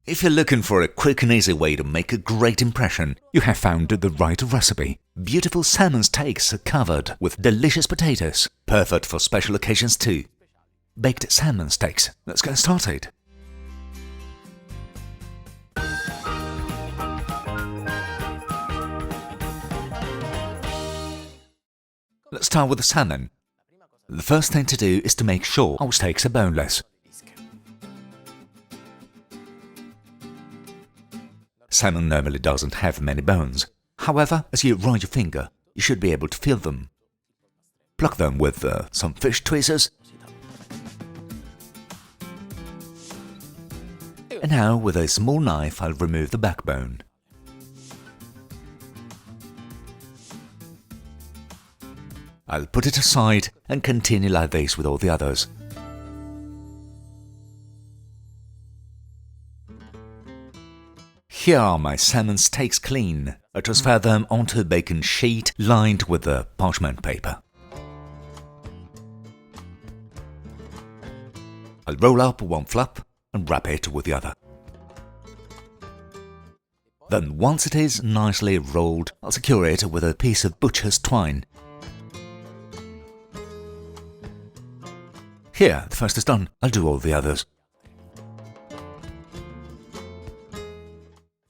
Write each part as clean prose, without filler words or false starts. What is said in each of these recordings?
If you're looking for a quick and easy way to make a great impression, you have found the right recipe. Beautiful salmon steaks are covered with delicious potatoes, perfect for special occasions too. Baked salmon steaks. Let's get started. Let's start with the salmon. The first thing to do is to make sure our steaks are boneless. Salmon normally doesn't have many bones. However, as you run your finger, you should be able to feel them. Pluck them with some fish tweezers. And now, with a small knife, I'll remove the backbone. I'll put it aside and continue like this with all the others. Here are my salmon steaks clean. I transfer them onto a baking sheet lined with the parchment paper. I'll roll up one flap and wrap it with the other. Then once it is nicely rolled, I'll secure it with a piece of butcher's twine. Here, the first is done. I'll do all the others.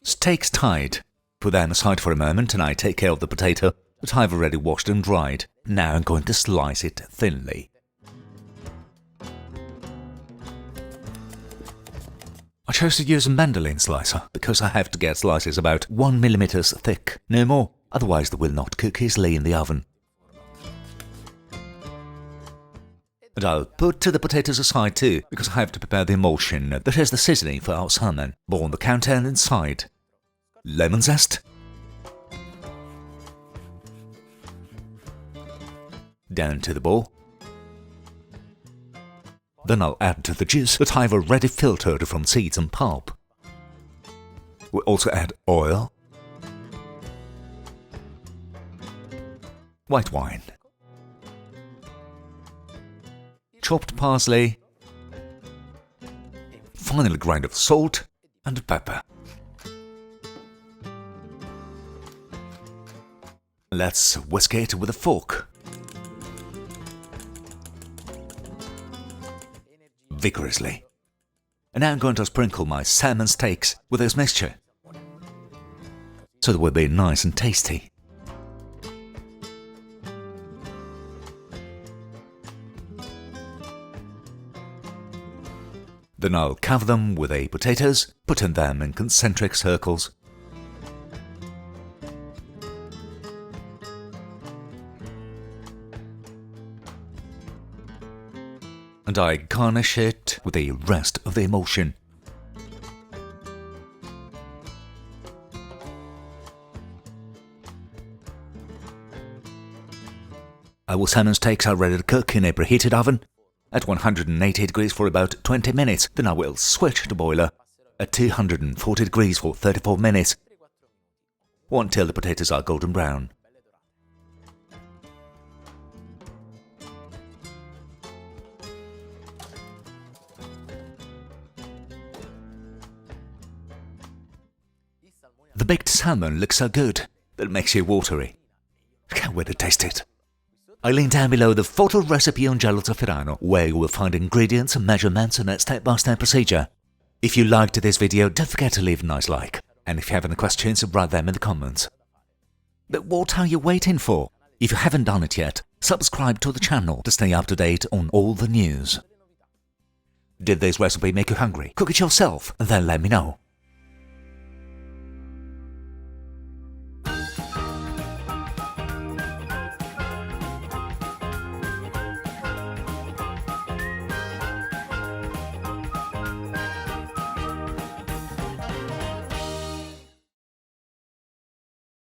Steaks tied. Put them aside for a moment and I take care of the potato that I've already washed and dried. Now I'm going to slice it thinly. I chose to use a mandolin slicer because I have to get slices about 1 mm thick, no more, otherwise they will not cook easily in the oven. And I'll put the potatoes aside too, because I have to prepare the emulsion that is the seasoning for our salmon, both on the counter and inside. Lemon zest. Down to the bowl. Then I'll add to the juice that I've already filtered from seeds and pulp. We'll also add oil, white wine, chopped parsley, finely grind of salt and pepper. Let's whisk it with a fork. Vigorously. And now I'm going to sprinkle my salmon steaks with this mixture, so they will be nice and tasty. Then I'll cover them with the potatoes, putting them in concentric circles. And I garnish it with the rest of the emulsion. Our salmon steaks are ready to cook in a preheated oven at 180 degrees for about 20 minutes. Then I will switch the boiler at 240 degrees for 34 minutes, or until the potatoes are golden brown. The baked salmon looks so good that it makes you watery. I can't wait to taste it. I link down below the photo recipe on GialloZafferano, where you will find ingredients, measurements and a step-by-step procedure. If you liked this video, don't forget to leave a nice like. And if you have any questions, write them in the comments. But what are you waiting for? If you haven't done it yet, subscribe to the channel to stay up to date on all the news. Did this recipe make you hungry? Cook it yourself and then let me know.